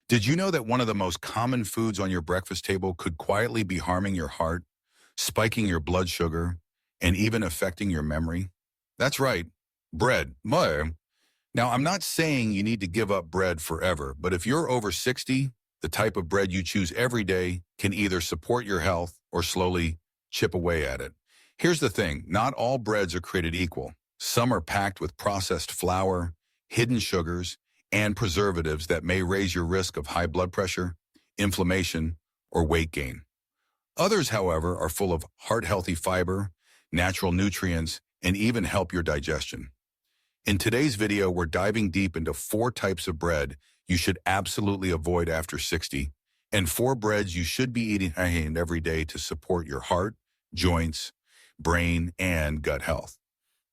Did you know that one of the most common foods on your breakfast table could quietly be harming your heart, spiking your blood sugar, and even affecting your memory? That's right, bread. Meh. Now, I'm not saying you need to give up bread forever, but if you're over 60, the type of bread you choose every day can either support your health or slowly chip away at it. Here's the thing, not all breads are created equal. Some are packed with processed flour, hidden sugars, and preservatives that may raise your risk of high blood pressure, inflammation, or weight gain. Others, however, are full of heart-healthy fiber, natural nutrients, and even help your digestion. In today's video, we're diving deep into 4 types of bread you should absolutely avoid after 60, and 4 breads you should be eating every day to support your heart, joints, brain, and gut health.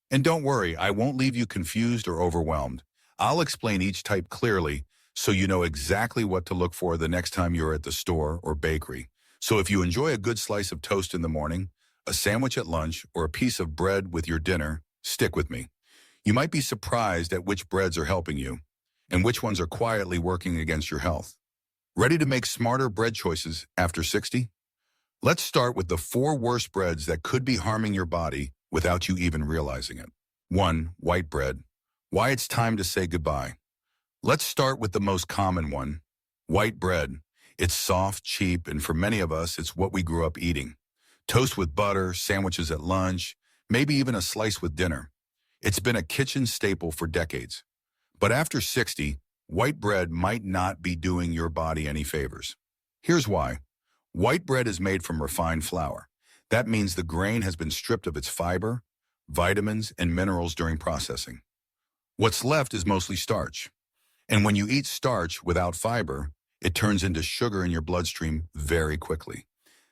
And don't worry, I won't leave you confused or overwhelmed. I'll explain each type clearly so you know exactly what to look for the next time you're at the store or bakery. So if you enjoy a good slice of toast in the morning, a sandwich at lunch, or a piece of bread with your dinner, stick with me. You might be surprised at which breads are helping you and which ones are quietly working against your health. Ready to make smarter bread choices after 60? Let's start with the 4 worst breads that could be harming your body without you even realizing it. 1. White bread. Why it's time to say goodbye. Let's start with the most common one, white bread. It's soft, cheap, and for many of us, it's what we grew up eating. Toast with butter, sandwiches at lunch, maybe even a slice with dinner. It's been a kitchen staple for decades. But after 60, white bread might not be doing your body any favors. Here's why. White bread is made from refined flour. That means the grain has been stripped of its fiber, vitamins, and minerals during processing. What's left is mostly starch. And when you eat starch without fiber, it turns into sugar in your bloodstream very quickly.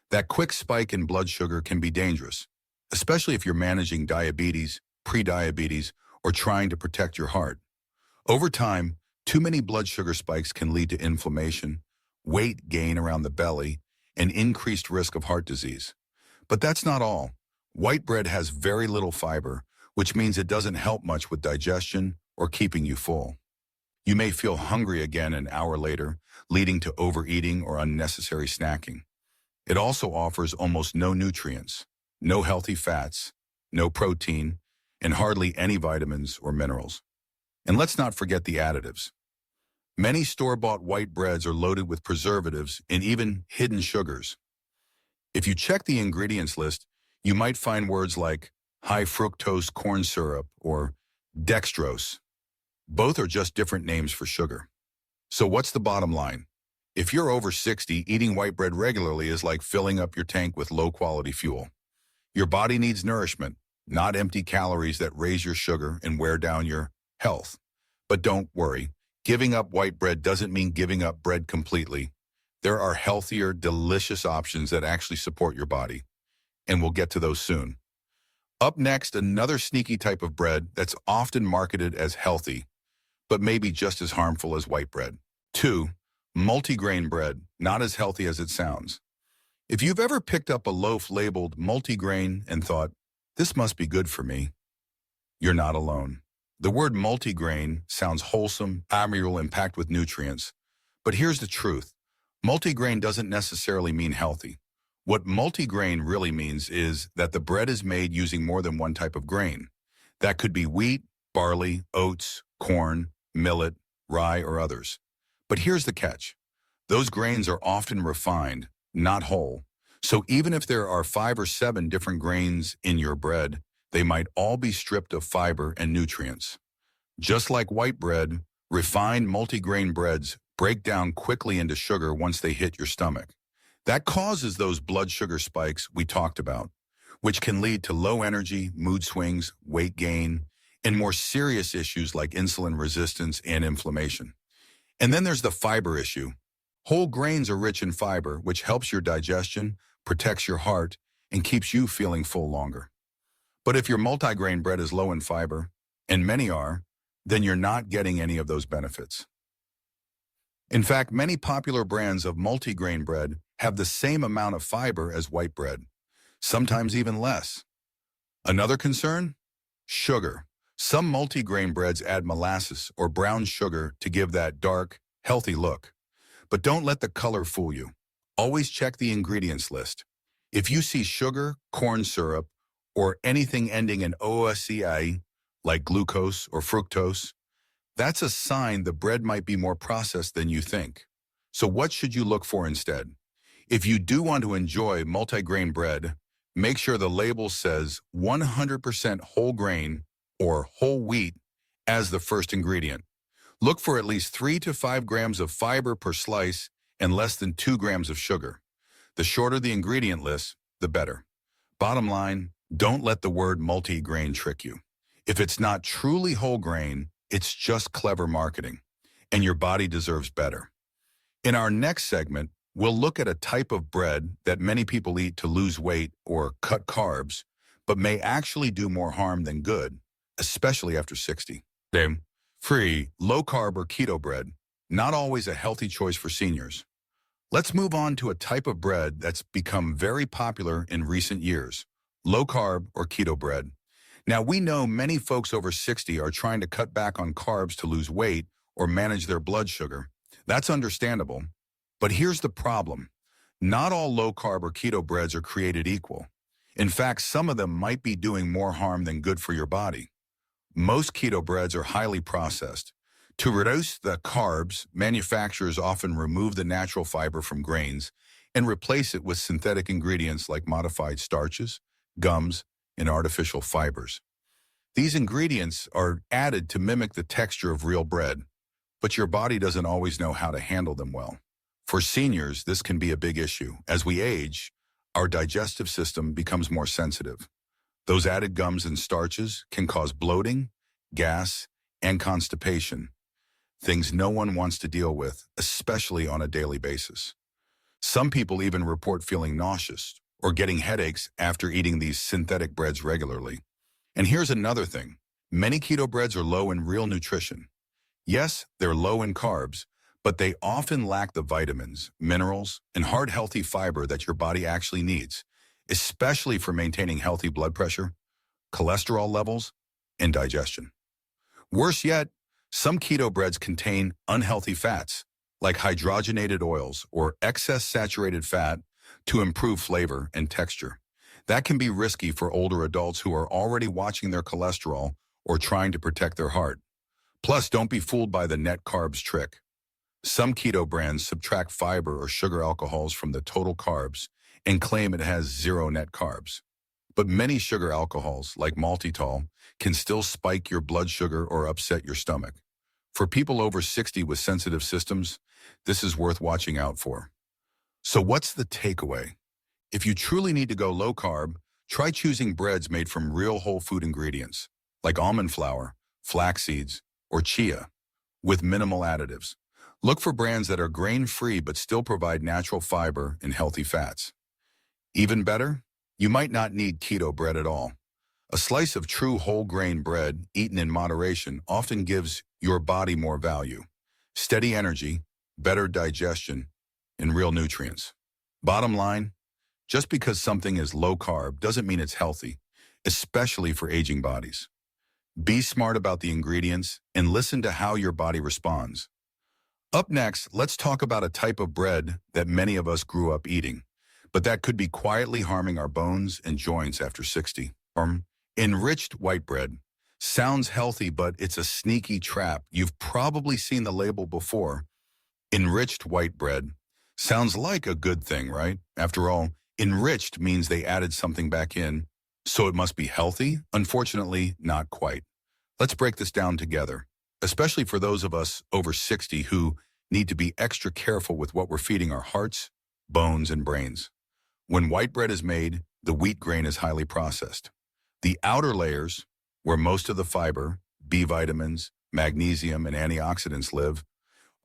That quick spike in blood sugar can be dangerous, especially if you're managing diabetes, prediabetes, or trying to protect your heart. Over time, too many blood sugar spikes can lead to inflammation, weight gain around the belly, and increased risk of heart disease. But that's not all. White bread has very little fiber, which means it doesn't help much with digestion or keeping you full. You may feel hungry again an hour later, leading to overeating or unnecessary snacking. It also offers almost no nutrients, no healthy fats, no protein, and hardly any vitamins or minerals. And let's not forget the additives. Many store-bought white breads are loaded with preservatives and even hidden sugars. If you check the ingredients list, you might find words like high fructose corn syrup or dextrose. Both are just different names for sugar. So what's the bottom line? If you're over 60, eating white bread regularly is like filling up your tank with low-quality fuel. Your body needs nourishment, not empty calories that raise your sugar and wear down your health. But don't worry, giving up white bread doesn't mean giving up bread completely. There are healthier, delicious options that actually support your body, and we'll get to those soon. Up next, another sneaky type of bread that's often marketed as healthy, but maybe just as harmful as white bread. 2. Multigrain bread, not as healthy as it sounds. If you've ever picked up a loaf labeled multigrain and thought, this must be good for me, you're not alone. The word multigrain sounds wholesome, amiable, and packed with nutrients. But here's the truth. Multigrain doesn't necessarily mean healthy. What multigrain really means is that the bread is made using more than one type of grain. That could be wheat, barley, oats, corn, millet, rye, or others. But here's the catch. Those grains are often refined, not whole. So even if there are 5 or 7 different grains in your bread, they might all be stripped of fiber and nutrients. Just like white bread, refined multigrain breads break down quickly into sugar once they hit your stomach. That causes those blood sugar spikes we talked about, which can lead to low energy, mood swings, weight gain, and more serious issues like insulin resistance and inflammation. And then there's the fiber issue. Whole grains are rich in fiber, which helps your digestion, protects your heart, and keeps you feeling full longer. But if your multigrain bread is low in fiber, and many are, then you're not getting any of those benefits. In fact, many popular brands of multigrain bread have the same amount of fiber as white bread, sometimes even less. Another concern? Sugar. Some multigrain breads add molasses or brown sugar to give that dark, healthy look. But don't let the color fool you. Always check the ingredients list. If you see sugar, corn syrup, or anything ending in OSCI, like glucose or fructose, that's a sign the bread might be more processed than you think. So what should you look for instead? If you do want to enjoy multigrain bread, make sure the label says 100% whole grain or whole wheat as the first ingredient. Look for at least 3 to 5 grams of fiber per slice and less than 2 grams of sugar. The shorter the ingredient list, the better. Bottom line, don't let the word multi-grain trick you. If it's not truly whole grain, it's just clever marketing, and your body deserves better. In our next segment, we'll look at a type of bread that many people eat to lose weight or cut carbs, but may actually do more harm than good, especially after 60. Free, low-carb or keto bread, not always a healthy choice for seniors. Let's move on to a type of bread that's become very popular in recent years, low-carb or keto bread. Now, we know many folks over 60 are trying to cut back on carbs to lose weight or manage their blood sugar. That's understandable. But here's the problem. Not all low-carb or keto breads are created equal. In fact, some of them might be doing more harm than good for your body. Most keto breads are highly processed. To reduce the carbs, manufacturers often remove the natural fiber from grains and replace it with synthetic ingredients like modified starches, gums, and artificial fibers. These ingredients are added to mimic the texture of real bread, but your body doesn't always know how to handle them well. For seniors, this can be a big issue. As we age, our digestive system becomes more sensitive. Those added gums and starches can cause bloating, gas, and constipation, things no one wants to deal with, especially on a daily basis. Some people even report feeling nauseous or getting headaches after eating these synthetic breads regularly. And here's another thing. Many keto breads are low in real nutrition. Yes, they're low in carbs, but they often lack the vitamins, minerals, and heart-healthy fiber that your body actually needs, especially for maintaining healthy blood pressure, cholesterol levels, and digestion. Worse yet, some keto breads contain unhealthy fats, like hydrogenated oils or excess saturated fat, to improve flavor and texture. That can be risky for older adults who are already watching their cholesterol or trying to protect their heart. Plus, don't be fooled by the net carbs trick. Some keto brands subtract fiber or sugar alcohols from the total carbs and claim it has 0 net carbs. But many sugar alcohols, like maltitol, can still spike your blood sugar or upset your stomach. For people over 60 with sensitive systems, this is worth watching out for. So what's the takeaway? If you truly need to go low carb, try choosing breads made from real whole food ingredients, like almond flour, flax seeds, or chia, with minimal additives. Look for brands that are grain-free but still provide natural fiber and healthy fats. Even better, you might not need keto bread at all. A slice of true whole grain bread, eaten in moderation, often gives your body more value, steady energy, better digestion, and real nutrients. Bottom line, just because something is low carb doesn't mean it's healthy, especially for aging bodies. Be smart about the ingredients and listen to how your body responds. Up next, let's talk about a type of bread that many of us grew up eating, but that could be quietly harming our bones and joints after 60. Enriched white bread. Sounds healthy, but it's a sneaky trap. You've probably seen the label before. Enriched white bread. Sounds like a good thing, right? After all, enriched means they added something back in, so it must be healthy? Unfortunately, not quite. Let's break this down together, especially for those of us over 60 who need to be extra careful with what we're feeding our hearts, bones, and brains. When white bread is made, the wheat grain is highly processed. The outer layers, where most of the fiber, B vitamins, magnesium, and antioxidants live,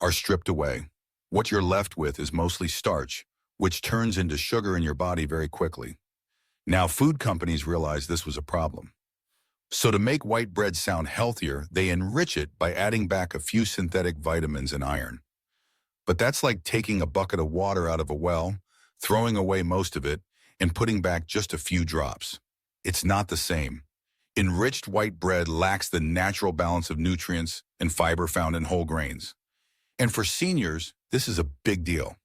are stripped away. What you're left with is mostly starch, which turns into sugar in your body very quickly. Now, food companies realized this was a problem. So to make white bread sound healthier, they enrich it by adding back a few synthetic vitamins and iron. But that's like taking a bucket of water out of a well, throwing away most of it, and putting back just a few drops. It's not the same. Enriched white bread lacks the natural balance of nutrients and fiber found in whole grains. And for seniors, this is a big deal.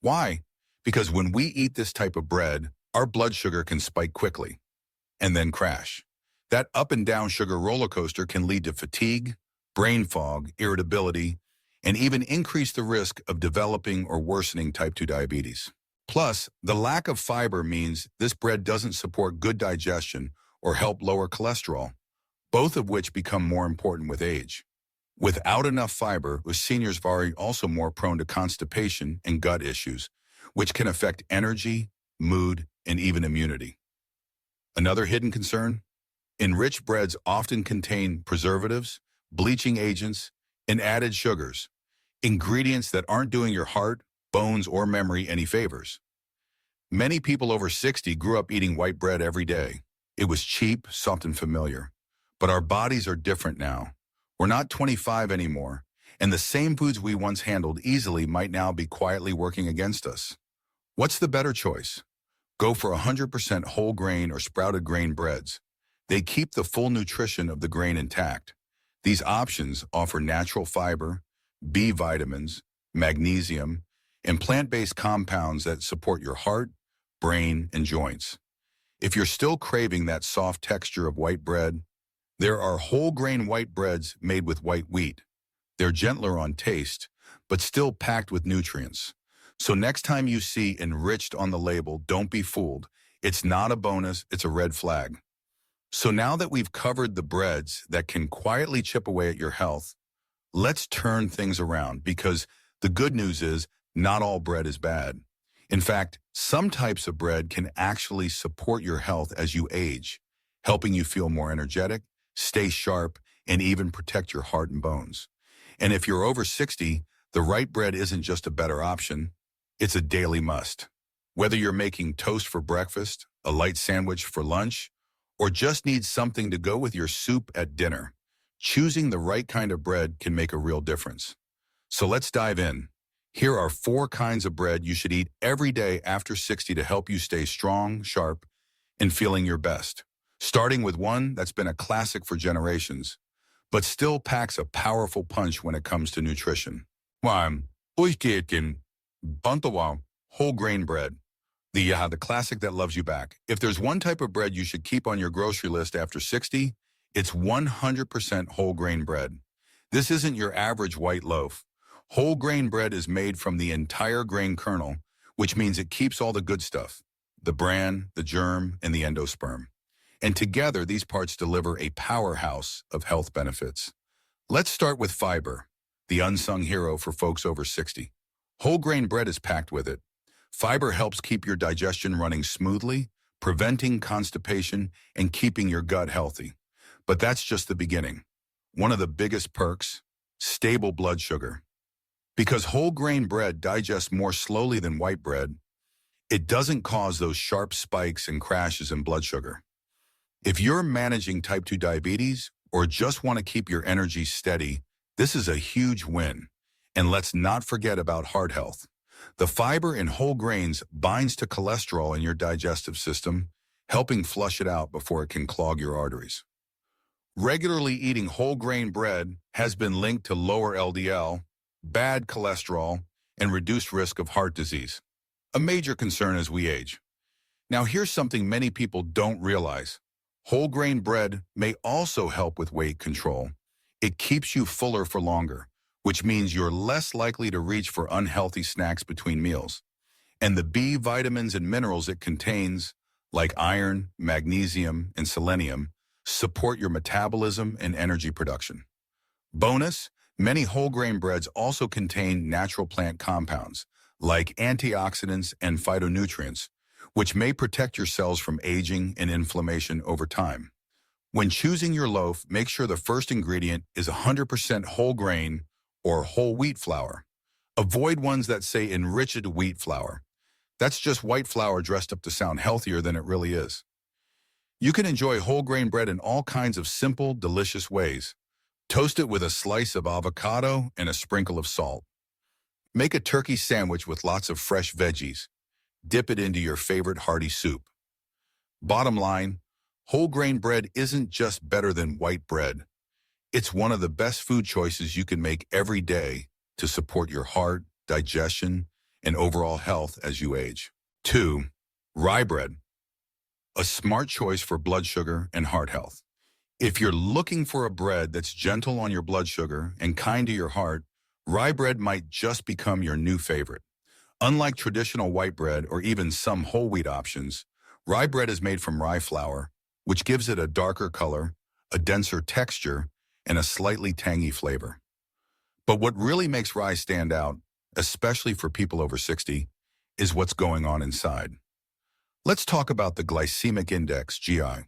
Why? Because when we eat this type of bread, our blood sugar can spike quickly and then crash. That up and down sugar roller coaster can lead to fatigue, brain fog, irritability, and even increase the risk of developing or worsening type 2 diabetes. Plus, the lack of fiber means this bread doesn't support good digestion or help lower cholesterol, both of which become more important with age. Without enough fiber, seniors are also more prone to constipation and gut issues, which can affect energy, mood, and even immunity. Another hidden concern? Enriched breads often contain preservatives, bleaching agents, and added sugars, ingredients that aren't doing your heart, bones, or memory any favors. Many people over 60 grew up eating white bread every day. It was cheap, soft, and familiar. But our bodies are different now. We're not 25 anymore, and the same foods we once handled easily might now be quietly working against us. What's the better choice? Go for 100% whole grain or sprouted grain breads. They keep the full nutrition of the grain intact. These options offer natural fiber, B vitamins, magnesium, and plant-based compounds that support your heart, brain, and joints. If you're still craving that soft texture of white bread, there are whole grain white breads made with white wheat. They're gentler on taste, but still packed with nutrients. So next time you see enriched on the label, don't be fooled. It's not a bonus, it's a red flag. So now that we've covered the breads that can quietly chip away at your health, let's turn things around, because the good news is not all bread is bad. In fact, some types of bread can actually support your health as you age, helping you feel more energetic, stay sharp, and even protect your heart and bones. And if you're over 60, the right bread isn't just a better option, it's a daily must. Whether you're making toast for breakfast, a light sandwich for lunch, or just need something to go with your soup at dinner, choosing the right kind of bread can make a real difference. So let's dive in. Here are 4 kinds of bread you should eat every day after 60 to help you stay strong, sharp, and feeling your best. Starting with one that's been a classic for generations, but still packs a powerful punch when it comes to nutrition. Whole grain bread. The classic that loves you back. If there's one type of bread you should keep on your grocery list after 60, it's 100% whole grain bread. This isn't your average white loaf. Whole grain bread is made from the entire grain kernel, which means it keeps all the good stuff, the bran, the germ, and the endosperm. And together, these parts deliver a powerhouse of health benefits. Let's start with fiber, the unsung hero for folks over 60. Whole grain bread is packed with it. Fiber helps keep your digestion running smoothly, preventing constipation, and keeping your gut healthy. But that's just the beginning. One of the biggest perks, stable blood sugar. Because whole grain bread digests more slowly than white bread, it doesn't cause those sharp spikes and crashes in blood sugar. If you're managing type 2 diabetes or just want to keep your energy steady, this is a huge win. And let's not forget about heart health. The fiber in whole grains binds to cholesterol in your digestive system, helping flush it out before it can clog your arteries. Regularly eating whole grain bread has been linked to lower LDL, bad cholesterol, and reduced risk of heart disease, a major concern as we age. Now here's something many people don't realize. Whole grain bread may also help with weight control. It keeps you fuller for longer, which means you're less likely to reach for unhealthy snacks between meals. And the B vitamins and minerals it contains, like iron, magnesium, and selenium, support your metabolism and energy production. Bonus, many whole grain breads also contain natural plant compounds, like antioxidants and phytonutrients, which may protect your cells from aging and inflammation over time. When choosing your loaf, make sure the first ingredient is 100% whole grain or whole wheat flour. Avoid ones that say enriched wheat flour. That's just white flour dressed up to sound healthier than it really is. You can enjoy whole grain bread in all kinds of simple, delicious ways. Toast it with a slice of avocado and a sprinkle of salt. Make a turkey sandwich with lots of fresh veggies. Dip it into your favorite hearty soup. Bottom line, whole grain bread isn't just better than white bread. It's one of the best food choices you can make every day to support your heart, digestion, and overall health as you age. 2. Rye bread, a smart choice for blood sugar and heart health. If you're looking for a bread that's gentle on your blood sugar and kind to your heart, rye bread might just become your new favorite. Unlike traditional white bread or even some whole wheat options, rye bread is made from rye flour, which gives it a darker color, a denser texture, and a slightly tangy flavor. But what really makes rye stand out, especially for people over 60, is what's going on inside. Let's talk about the glycemic index, GI.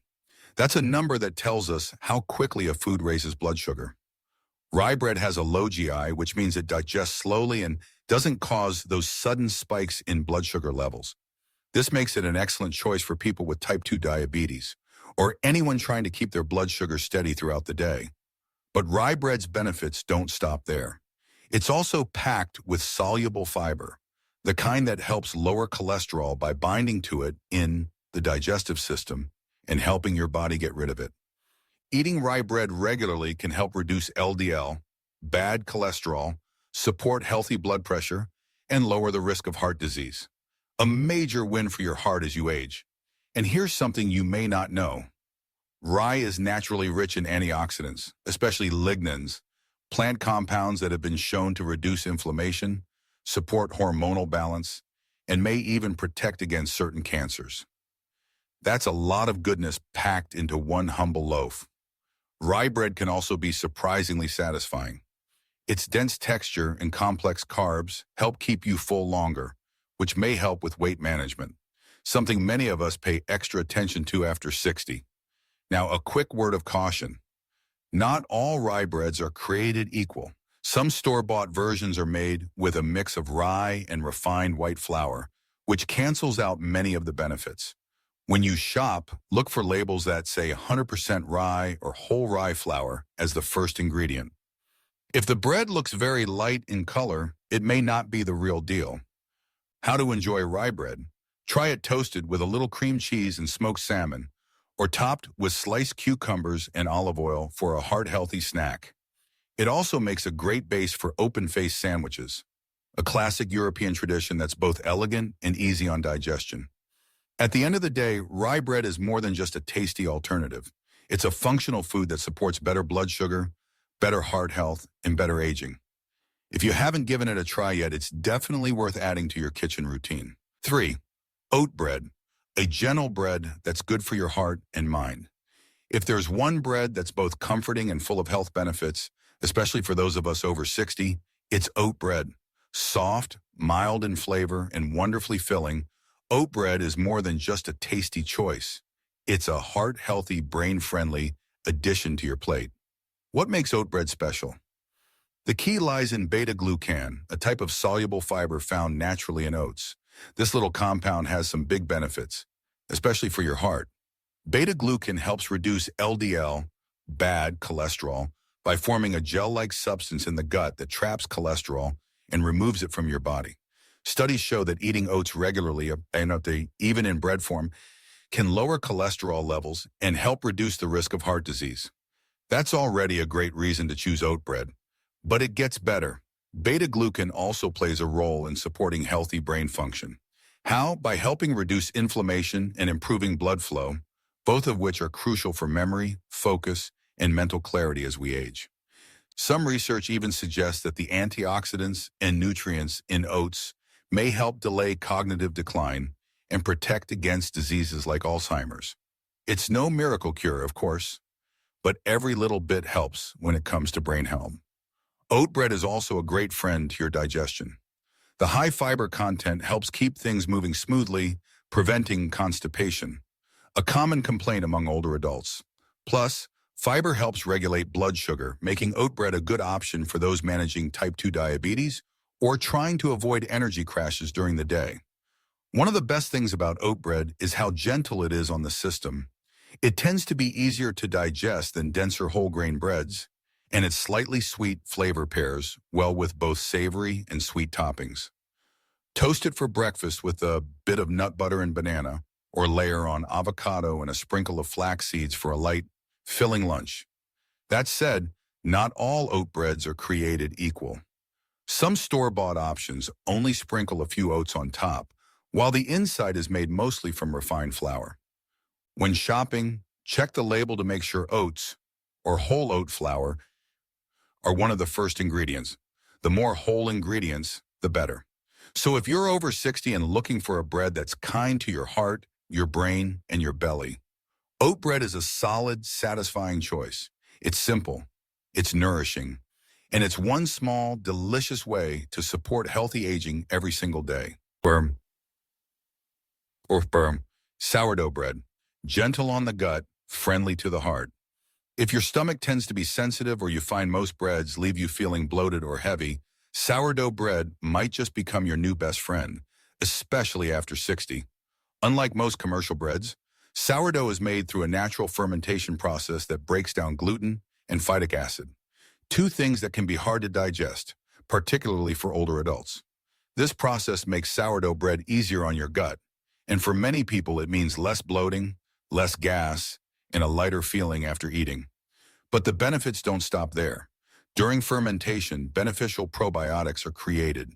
That's a number that tells us how quickly a food raises blood sugar. Rye bread has a low GI, which means it digests slowly and doesn't cause those sudden spikes in blood sugar levels. This makes it an excellent choice for people with type 2 diabetes or anyone trying to keep their blood sugar steady throughout the day. But rye bread's benefits don't stop there. It's also packed with soluble fiber, the kind that helps lower cholesterol by binding to it in the digestive system and helping your body get rid of it. Eating rye bread regularly can help reduce LDL, bad cholesterol, support healthy blood pressure, and lower the risk of heart disease. A major win for your heart as you age. And here's something you may not know. Rye is naturally rich in antioxidants, especially lignans, plant compounds that have been shown to reduce inflammation, support hormonal balance, and may even protect against certain cancers. That's a lot of goodness packed into one humble loaf. Rye bread can also be surprisingly satisfying. Its dense texture and complex carbs help keep you full longer, which may help with weight management, something many of us pay extra attention to after 60. Now, a quick word of caution. Not all rye breads are created equal. Some store-bought versions are made with a mix of rye and refined white flour, which cancels out many of the benefits. When you shop, look for labels that say 100% rye or whole rye flour as the first ingredient. If the bread looks very light in color, it may not be the real deal. How to enjoy rye bread? Try it toasted with a little cream cheese and smoked salmon, or topped with sliced cucumbers and olive oil for a heart-healthy snack. It also makes a great base for open-faced sandwiches, a classic European tradition that's both elegant and easy on digestion. At the end of the day, rye bread is more than just a tasty alternative. It's a functional food that supports better blood sugar, better heart health, and better aging. If you haven't given it a try yet, it's definitely worth adding to your kitchen routine. 3. Oat bread, a gentle bread that's good for your heart and mind. If there's one bread that's both comforting and full of health benefits, especially for those of us over 60, it's oat bread. Soft, mild in flavor, and wonderfully filling, oat bread is more than just a tasty choice. It's a heart-healthy, brain-friendly addition to your plate. What makes oat bread special? The key lies in beta-glucan, a type of soluble fiber found naturally in oats. This little compound has some big benefits, especially for your heart. Beta-glucan helps reduce LDL, bad cholesterol, by forming a gel-like substance in the gut that traps cholesterol and removes it from your body. Studies show that eating oats regularly, even in bread form, can lower cholesterol levels and help reduce the risk of heart disease. That's already a great reason to choose oat bread. But it gets better. Beta-glucan also plays a role in supporting healthy brain function. How? By helping reduce inflammation and improving blood flow, both of which are crucial for memory, focus, and mental clarity as we age. Some research even suggests that the antioxidants and nutrients in oats may help delay cognitive decline and protect against diseases like Alzheimer's. It's no miracle cure, of course, but every little bit helps when it comes to brain health. Oat bread is also a great friend to your digestion. The high fiber content helps keep things moving smoothly, preventing constipation, a common complaint among older adults. Plus, fiber helps regulate blood sugar, making oat bread a good option for those managing type 2 diabetes or trying to avoid energy crashes during the day. One of the best things about oat bread is how gentle it is on the system. It tends to be easier to digest than denser whole grain breads, and its slightly sweet flavor pairs well with both savory and sweet toppings. Toast it for breakfast with a bit of nut butter and banana, or layer on avocado and a sprinkle of flax seeds for a light, filling lunch. That said, not all oat breads are created equal. Some store-bought options only sprinkle a few oats on top, while the inside is made mostly from refined flour. When shopping, check the label to make sure oats or whole oat flour are one of the first ingredients. The more whole ingredients, the better. So if you're over 60 and looking for a bread that's kind to your heart, your brain, and your belly, oat bread is a solid, satisfying choice. It's simple, it's nourishing, and it's one small, delicious way to support healthy aging every single day. Sourdough bread, gentle on the gut, friendly to the heart. If your stomach tends to be sensitive or you find most breads leave you feeling bloated or heavy, sourdough bread might just become your new best friend, especially after 60. Unlike most commercial breads, sourdough is made through a natural fermentation process that breaks down gluten and phytic acid, two things that can be hard to digest, particularly for older adults. This process makes sourdough bread easier on your gut, and for many people it means less bloating, less gas, and a lighter feeling after eating. But the benefits don't stop there. During fermentation, beneficial probiotics are created,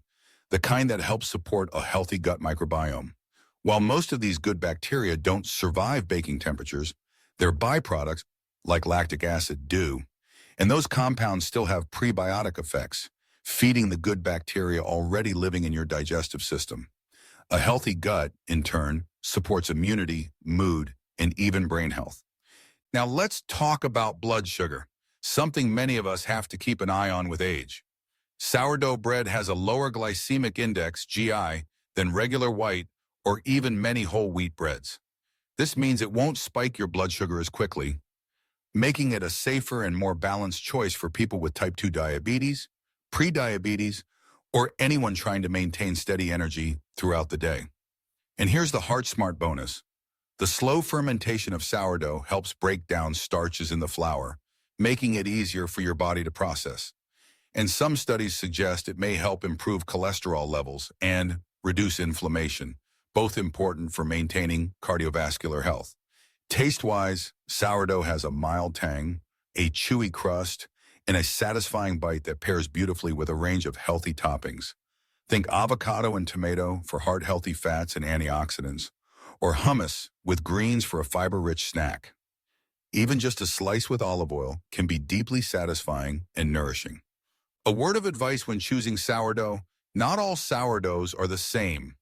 the kind that helps support a healthy gut microbiome. While most of these good bacteria don't survive baking temperatures, their byproducts, like lactic acid, do. And those compounds still have prebiotic effects, feeding the good bacteria already living in your digestive system. A healthy gut, in turn, supports immunity, mood, and even brain health. Now let's talk about blood sugar, something many of us have to keep an eye on with age. Sourdough bread has a lower glycemic index, GI, than regular white or even many whole wheat breads. This means it won't spike your blood sugar as quickly, making it a safer and more balanced choice for people with type 2 diabetes, pre-diabetes, or anyone trying to maintain steady energy throughout the day. And here's the heart-smart bonus. The slow fermentation of sourdough helps break down starches in the flour, making it easier for your body to process. And some studies suggest it may help improve cholesterol levels and reduce inflammation, both important for maintaining cardiovascular health. Taste-wise, sourdough has a mild tang, a chewy crust, and a satisfying bite that pairs beautifully with a range of healthy toppings. Think avocado and tomato for heart-healthy fats and antioxidants, or hummus with greens for a fiber-rich snack. Even just a slice with olive oil can be deeply satisfying and nourishing. A word of advice when choosing sourdough: not all sourdoughs are the same.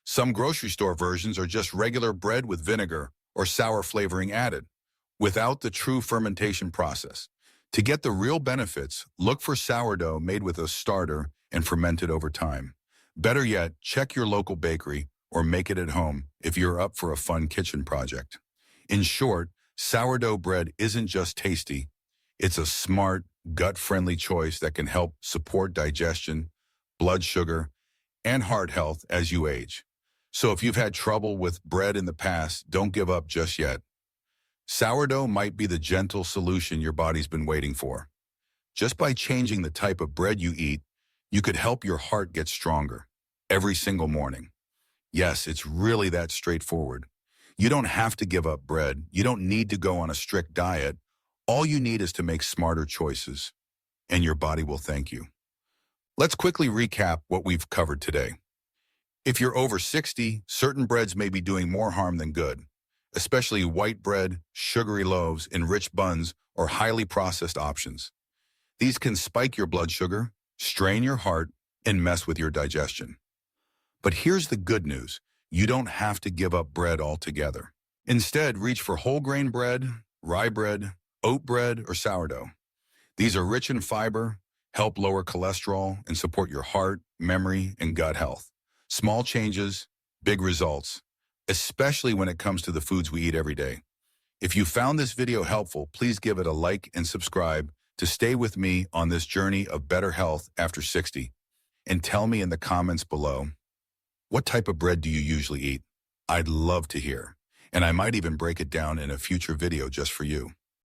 Some grocery store versions are just regular bread with vinegar or sour flavoring added, without the true fermentation process. To get the real benefits, look for sourdough made with a starter and fermented over time. Better yet, check your local bakery or make it at home if you're up for a fun kitchen project. In short, sourdough bread isn't just tasty, it's a smart, gut-friendly choice that can help support digestion, blood sugar, and heart health as you age. So if you've had trouble with bread in the past, don't give up just yet. Sourdough might be the gentle solution your body's been waiting for. Just by changing the type of bread you eat, you could help your heart get stronger every single morning. Yes, it's really that straightforward. You don't have to give up bread. You don't need to go on a strict diet. All you need is to make smarter choices, and your body will thank you. Let's quickly recap what we've covered today. If you're over 60, certain breads may be doing more harm than good, especially white bread, sugary loaves, enriched buns, or highly processed options. These can spike your blood sugar, strain your heart, and mess with your digestion. But here's the good news. You don't have to give up bread altogether. Instead, reach for whole grain bread, rye bread, oat bread, or sourdough. These are rich in fiber, help lower cholesterol, and support your heart, memory, and gut health. Small changes, big results, especially when it comes to the foods we eat every day. If you found this video helpful, please give it a like and subscribe to stay with me on this journey of better health after 60. And tell me in the comments below, what type of bread do you usually eat? I'd love to hear, and I might even break it down in a future video just for you.